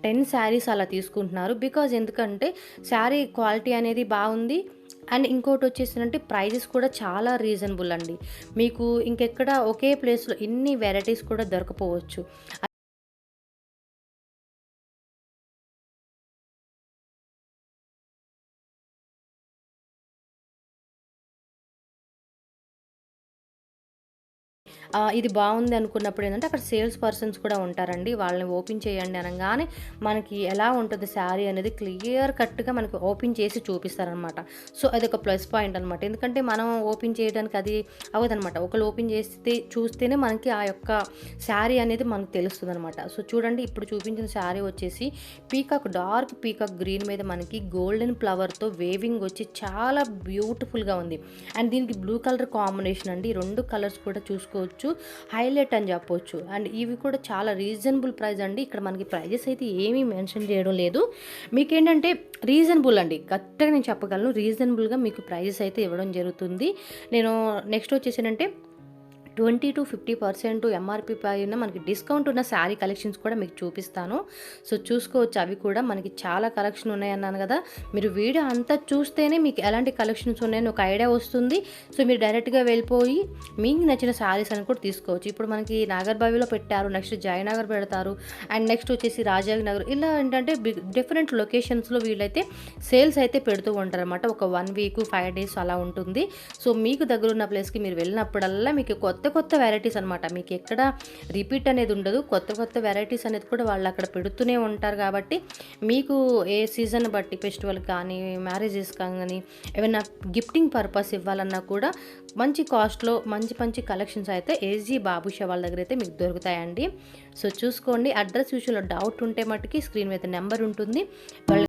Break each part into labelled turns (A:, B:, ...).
A: 10 శారీస్ అలా తీసుకుంటున్నారు. బికాజ్ ఎందుకంటే శారీ క్వాలిటీ అనేది బాగుంది. అండ్ ఇంకోటొచ్చేసిందంటే ప్రైజెస్ కూడా చాలా రీజనబుల్ అండి. మీకు ఇంకెక్కడ ఒకే ప్లేస్‌లో ఇన్ని వెరైటీస్ కూడా దొరకపోవచ్చు. ఇది బావుంది అనుకున్నప్పుడు ఏందంటే, అక్కడ సేల్స్ పర్సన్స్ కూడా ఉంటారండి. వాళ్ళని ఓపెన్ చేయండి అనంగానే, మనకి ఎలా ఉంటది శారీ అనేది క్లియర్ కట్‌గా మనకి ఓపెన్ చేసి చూపిస్తారనమాట. సో, అదొక ప్లస్ పాయింట్ అనమాట. ఎందుకంటే, మనం ఓపెన్ చేయడానికి అది అవ్వదనమాట. ఒకళ్ళు ఓపెన్ చేస్తే చూస్తేనే మనకి ఆ యొక్క శారీ అనేది మనకు తెలుస్తదనమాట. సో, చూడండి ఇప్పుడు చూపించిన శారీ వచ్చేసి డార్క్ పీకాక్ గ్రీన్ మీద మనకి గోల్డెన్ ఫ్లవర్‌తో వేవింగ్ వచ్చి చాలా బ్యూటిఫుల్‌గా ఉంది. అండ్ దీనికి బ్లూ కలర్ కాంబినేషన్ అండి. ఈ 2 కలర్స్ కూడా చూసుకోవచ్చు. హైలైట్ అని చెప్పొచ్చు. అండ్ ఇవి కూడా చాలా రీజనబుల్ ప్రైస్ అండి. ఇక్కడ మనకి ప్రైజెస్ అయితే ఏమీ మెన్షన్ చేయడం లేదు. మీకేంటంటే రీజనబుల్ అండి. కరెక్ట్‌గా నేను చెప్పగలను. రీజనబుల్‌గా మీకు ప్రైజెస్ అయితే ఇవ్వడం జరుగుతుంది. నేను నెక్స్ట్ వచ్చేసేనంటే 20-50% ఎంఆర్‌పీ పైన మనకి డిస్కౌంట్ ఉన్న శారీ కలెక్షన్స్ కూడా మీకు చూపిస్తాను. సో, చూసుకోవచ్చు అవి కూడా మనకి చాలా కలెక్షన్ ఉన్నాయన్నాను గదా! మీరు వీడియో అంతా చూస్తేనే మీకు ఎలాంటి కలెక్షన్స్ ఉన్నాయని ఒక ఐడియా వస్తుంది. సో, మీరు డైరెక్ట్‌గా వెళ్ళిపోయి మీకు నచ్చిన శారీస్ అని కూడా తీసుకోవచ్చు. ఇప్పుడు మనకి నాగర్బావిలో పెట్టారు. నెక్స్ట్ జయనగర్ పెడతారు. అండ్ నెక్స్ట్ వచ్చేసి రాజానగర్ ఇలా ఏంటంటే డిఫరెంట్ లొకేషన్స్‌లో వీళ్ళైతే సేల్స్ అయితే పెడుతూ ఉంటారనమాట. ఒక 1 వీక్, 5 డేస్ అలా ఉంటుంది. సో, మీకు దగ్గరున్న ప్లేస్‌కి మీరు వెళ్ళినప్పుడల్లా మీకు కొత్త కొత్త వెరైటీస్ అనమాట. మీకెక్కడ రిపీట్ అనేది ఉండదు. కొత్త కొత్త వెరైటీస్ అనేది కూడా వాళ్ళక్కడ పెడుతూనే ఉంటారు కాబట్టి, మీకు ఏ సీజన్ బట్టి ఫెస్టివల్ కానీ, మ్యారేజెస్ కానీ, ఏవన్నా గిఫ్టింగ్ పర్పస్ ఇవ్వాలన్నా కూడా మంచి కాస్ట్‌లో మంచి మంచి కలెక్షన్స్ అయితే ఏజీ బాబుషా వాళ్ళ దగ్గరైతే మీకు దొరుకుతాయండి. సో, చూసుకోండి. అడ్రస్ విషయంలో డౌట్ ఉంటే మట్టుకి స్క్రీన్ మీద నెంబర్ ఉంటుంది. వాళ్ళ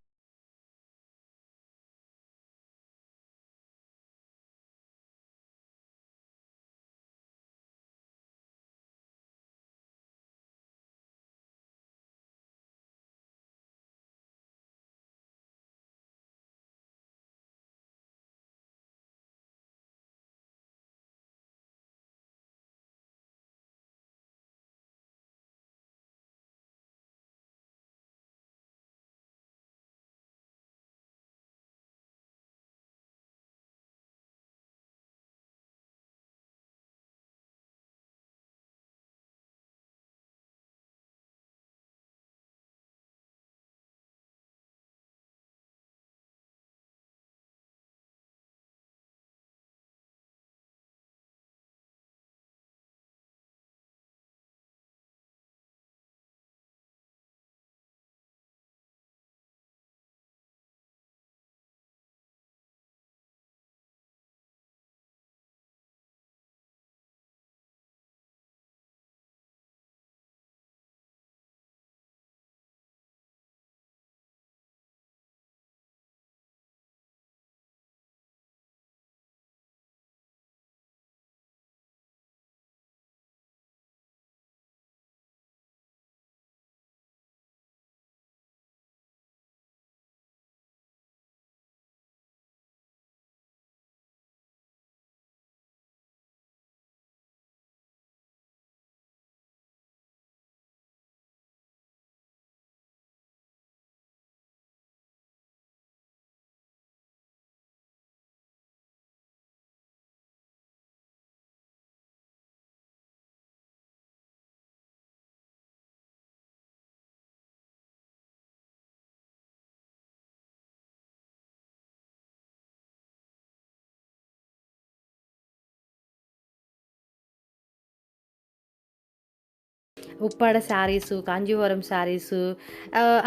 A: ఉప్పాడ శారీసు, కాంజీవరం శారీసు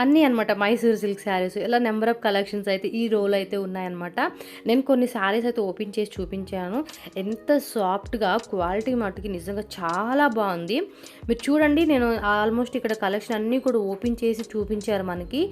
A: అన్నీ అనమాట. మైసూర్ సిల్క్ శారీసు ఇలా నంబర్ ఆఫ్ కలెక్షన్స్ అయితే ఈ రోలో అయితే ఉన్నాయన్నమాట. నేను కొన్ని శారీస్ అయితే ఓపెన్ చేసి చూపించాను. ఎంత సాఫ్ట్‌గా క్వాలిటీ మట్టుకి నిజంగా చాలా బావుంది. మీరు చూడండి నేను ఆల్మోస్ట్ ఇక్కడ కలెక్షన్ అన్నీ కూడా ఓపెన్ చేసి చూపించారు మనకి.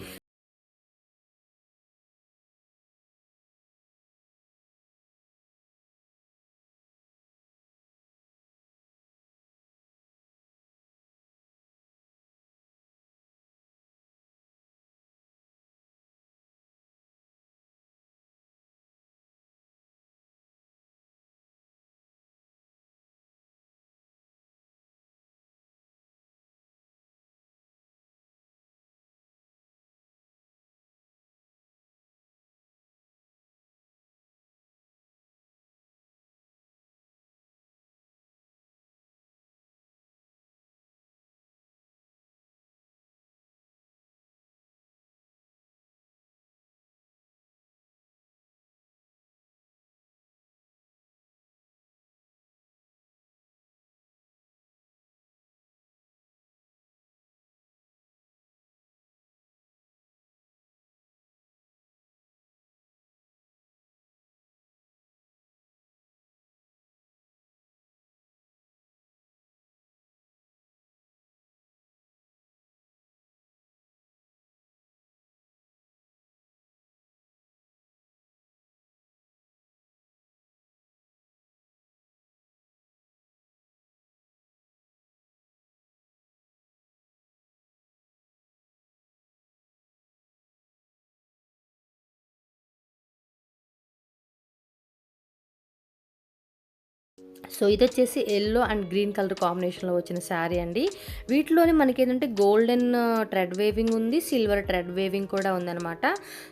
A: సో ఇదొచ్చేసి యెల్లో అండ్ గ్రీన్ కలర్ కాంబినేషన్‌లో వచ్చిన శారీ అండి. వీటిలోనే మనకేంటంటే గోల్డెన్ థ్రెడ్ వేవింగ్ ఉంది. సిల్వర్ థ్రెడ్ వేవింగ్ కూడా ఉందనమాట.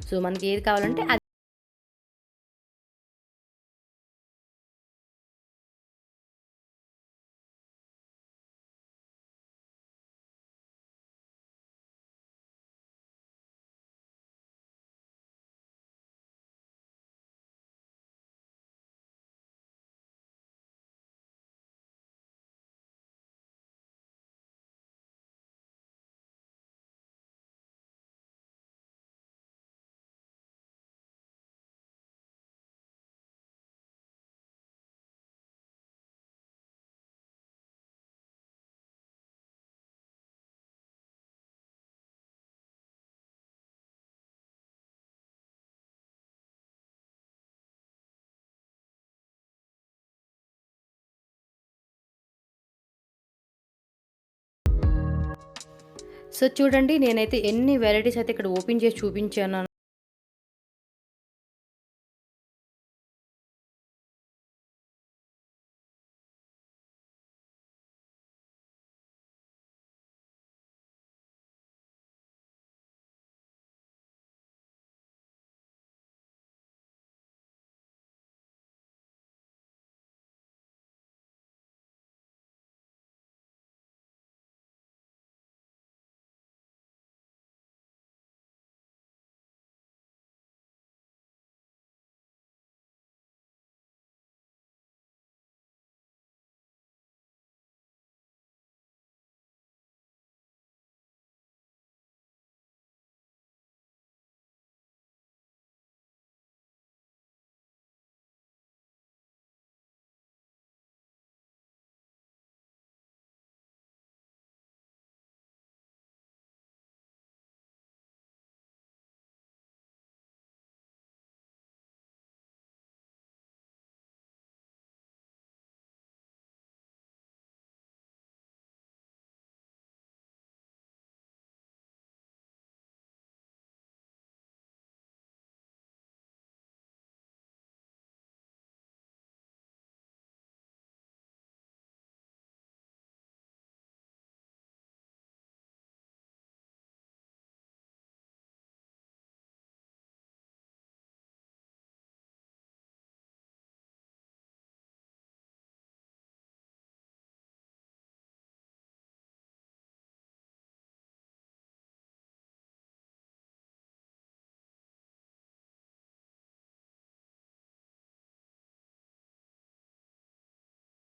A: సో మనకి ఏది కావాలంటే అది. సో చూడండి నేనైతే ఎన్ని వెరైటీస్ అయితే ఇక్కడ ఓపెన్ చేసి చూపించానో.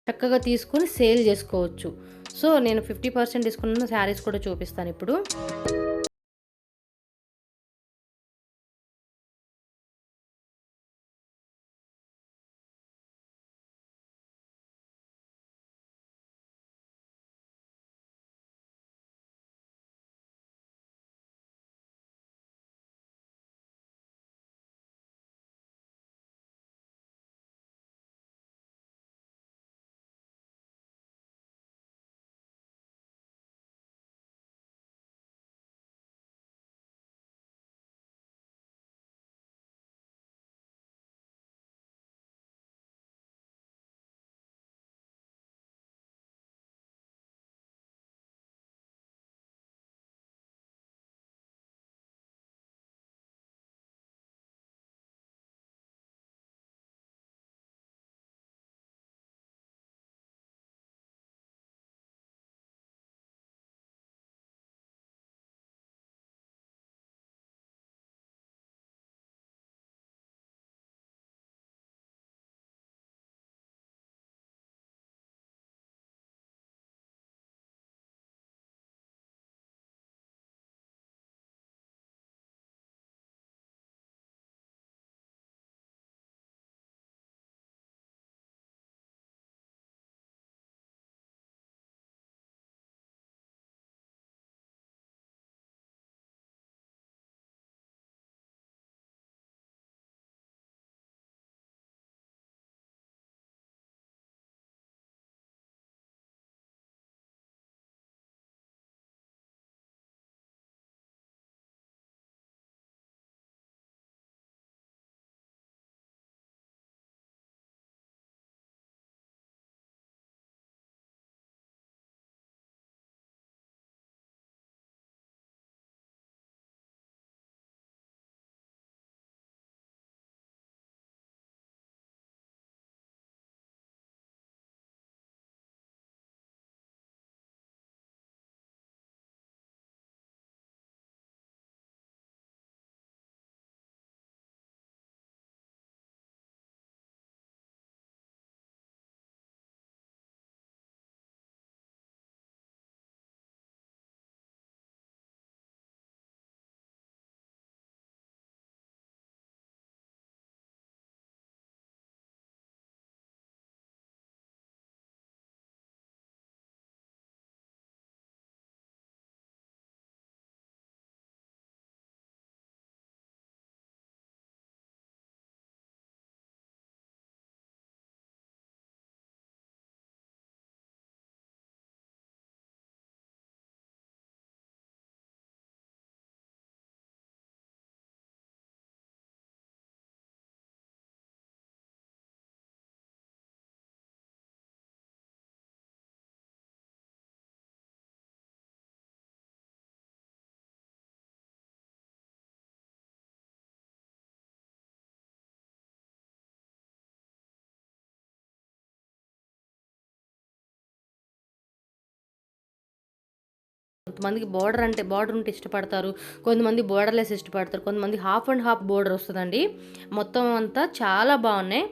A: చక్కగా తీసుకొని సేల్ చేసుకోవచ్చు. సో నేను 50% డిస్కౌంట్ ఉన్న శారీస్ కూడా చూపిస్తానిప్పుడు. కొంతమందికి బార్డర్ ఉంటే ఇష్టపడతారు. కొంతమంది బోర్డర్‌లెస్ ఇష్టపడతారు. కొంతమంది హాఫ్ అండ్ హాఫ్ బోర్డర్ వస్తదండి. మొత్తం అంతా చాలా బావున్నాయి.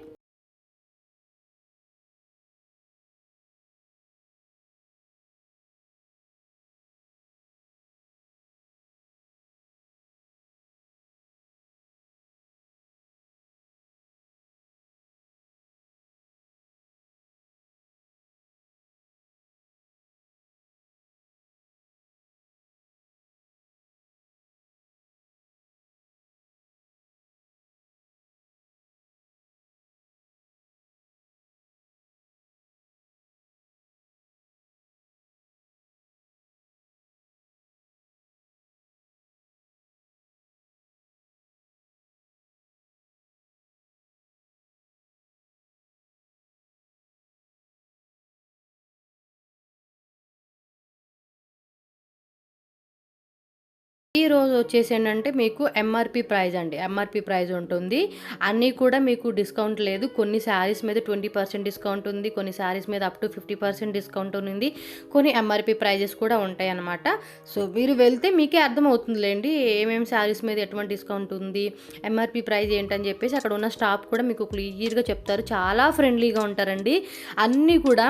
A: ఈరోజు వచ్చేసేంటంటే మీకు ఎంఆర్‌పీ ప్రైజ్ అండి. ఎంఆర్‌పీ ప్రైజ్ ఉంటుంది. అన్నీ కూడా మీకు డిస్కౌంట్ లేదు. కొన్ని శారీస్ మీద 20% డిస్కౌంట్ ఉంది. కొన్ని శారీస్ మీద అప్ టు 50% డిస్కౌంట్ ఉంది. కొన్ని ఎంఆర్‌పీ ప్రైజెస్ కూడా ఉంటాయన్నమాట. సో, మీరు వెళ్తే మీకే అర్థమవుతుందిలెండి. ఏమేమి శారీస్ మీద ఎటువంటి డిస్కౌంట్ ఉంది, ఎంఆర్‌పీ ప్రైజ్ ఏంటని చెప్పేసి అక్కడ ఉన్న స్టాఫ్ కూడా మీకు క్లియర్‌గా చెప్తారు. చాలా ఫ్రెండ్లీగా ఉంటారండి. అన్నీ కూడా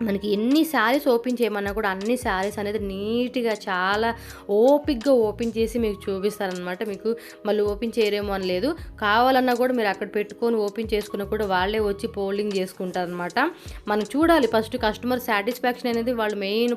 A: మనకి ఎన్ని శారీస్ ఓపెన్ చేయమన్నా కూడా అన్ని శారీస్ అనేది నీట్‌గా చాలా ఓపికగా ఓపెన్ చేసి మీకు చూపిస్తారనమాట. మీకు మళ్ళీ ఓపెన్ చేయరేమో అని లేదు. కావాలన్నా కూడా మీరు అక్కడ పెట్టుకొని ఓపెన్ చేసుకున్నా కూడా వాళ్ళే వచ్చి ఫోల్డింగ్ చేసుకుంటారనమాట. మనం చూడాలి ఫస్ట్ కస్టమర్ సాటిస్ఫాక్షన్ అనేది వాళ్ళు మెయిన్.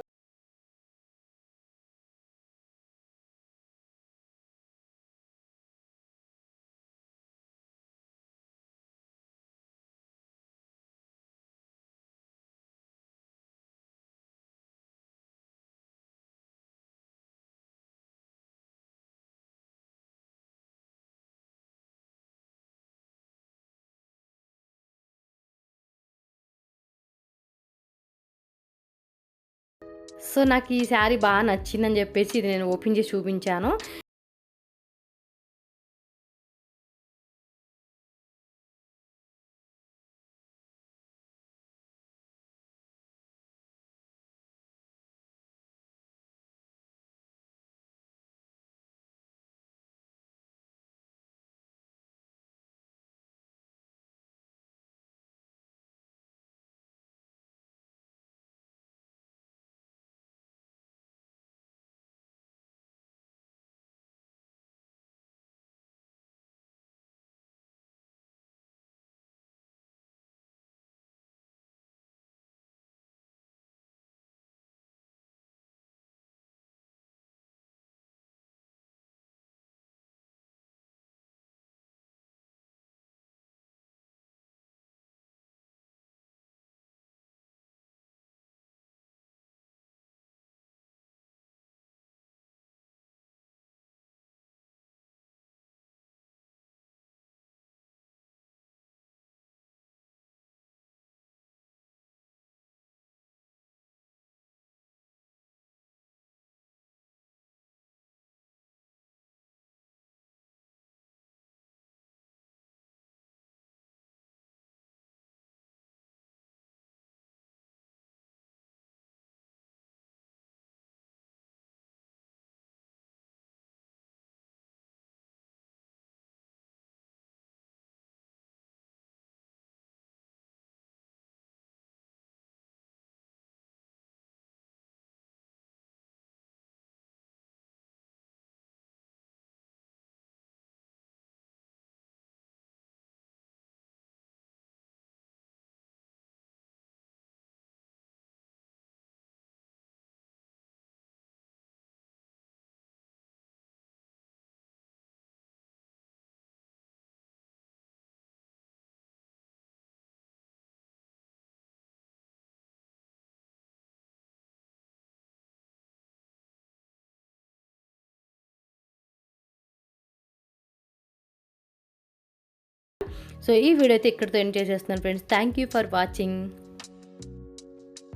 A: సో, నాకు ఈ శారీ నచ్చిందని చెప్పేసి ఇది నేను ఓపెన్ చేసి చూపించాను. సో, ఈ వీడియో అయితే ఇక్కడితో ఎండ్ చేసేస్తున్నాను friends. Thank you for watching.